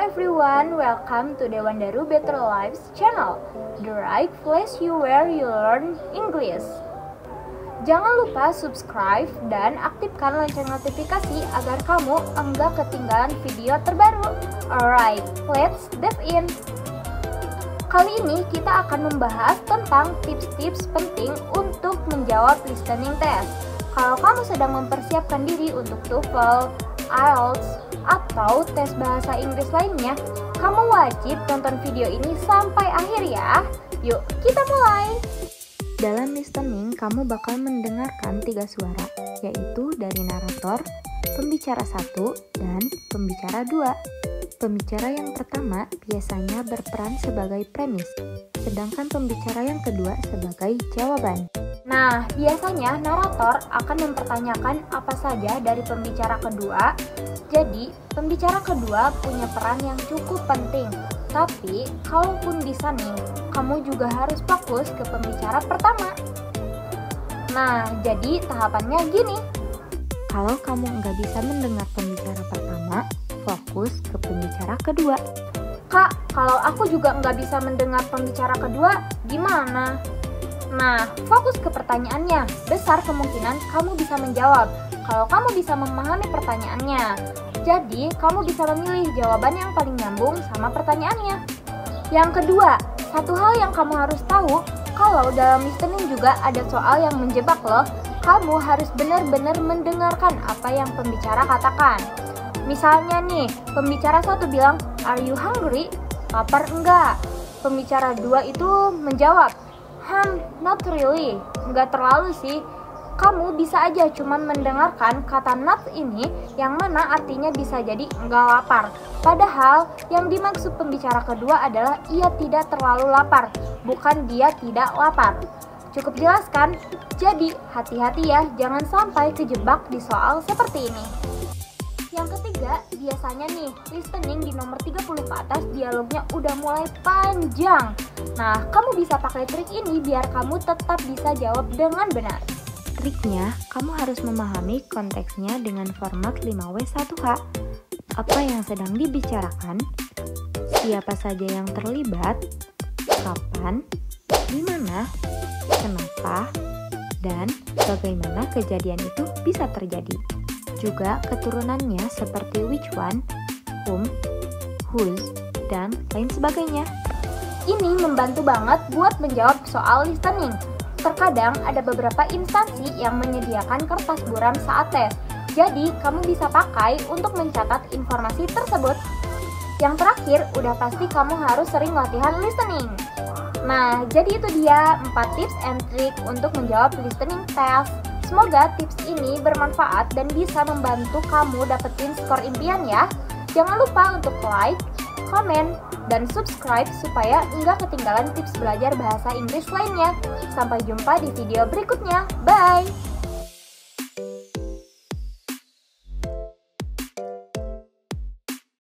everyone, welcome to Dewandaru Better Lives channel, the right place where you learn English. Jangan lupa subscribe dan aktifkan lonceng notifikasi agar kamu enggak ketinggalan video terbaru. Alright, let's dive in. Kali ini kita akan membahas tentang tips-tips penting untuk menjawab listening test. Kalau kamu sedang mempersiapkan diri untuk TOEFL, IELTS, atau tes bahasa Inggris lainnya, kamu wajib tonton video ini sampai akhir ya. Yuk, kita mulai! Dalam listening, kamu bakal mendengarkan 3 suara, yaitu dari narator, pembicara 1, dan pembicara 2. Pembicara yang pertama biasanya berperan sebagai premis, sedangkan pembicara yang kedua sebagai jawaban. Nah, biasanya narator akan mempertanyakan apa saja dari pembicara kedua. Jadi, pembicara kedua punya peran yang cukup penting. Tapi, kalaupun bisa nih, kamu juga harus fokus ke pembicara pertama. Nah, jadi tahapannya gini. Kalau kamu nggak bisa mendengar pembicara pertama, fokus ke pembicara kedua. Kak, kalau aku juga nggak bisa mendengar pembicara kedua, gimana? Nah, fokus ke pertanyaannya. Besar kemungkinan kamu bisa menjawab kalau kamu bisa memahami pertanyaannya. Jadi, kamu bisa memilih jawaban yang paling nyambung sama pertanyaannya. Yang kedua, satu hal yang kamu harus tahu, kalau dalam listening juga ada soal yang menjebak loh. Kamu harus benar-benar mendengarkan apa yang pembicara katakan. Misalnya nih, pembicara 1 bilang, "Are you hungry?" Lapar enggak? Pembicara 2 itu menjawab, "Not really, nggak terlalu sih." Kamu bisa aja cuman mendengarkan kata not ini yang mana artinya bisa jadi nggak lapar. Padahal yang dimaksud pembicara kedua adalah ia tidak terlalu lapar, bukan dia tidak lapar. Cukup jelas kan? Jadi hati-hati ya, jangan sampai kejebak di soal seperti ini. Yang ketiga, biasanya nih, listening di nomor 30 ke atas dialognya udah mulai panjang. Nah, kamu bisa pakai trik ini biar kamu tetap bisa jawab dengan benar. Triknya, kamu harus memahami konteksnya dengan format 5W1H. Apa yang sedang dibicarakan, siapa saja yang terlibat, kapan, di mana, kenapa, dan bagaimana kejadian itu bisa terjadi. Juga keturunannya seperti which one, whom, whose, dan lain sebagainya. Ini membantu banget buat menjawab soal listening. Terkadang ada beberapa instansi yang menyediakan kertas buram saat tes. Jadi, kamu bisa pakai untuk mencatat informasi tersebut. Yang terakhir, udah pasti kamu harus sering latihan listening. Nah, jadi itu dia 4 tips and trick untuk menjawab listening test. Semoga tips ini bermanfaat dan bisa membantu kamu dapetin skor impian ya. Jangan lupa untuk like, komen, dan subscribe supaya nggak ketinggalan tips belajar bahasa Inggris lainnya. Sampai jumpa di video berikutnya. Bye!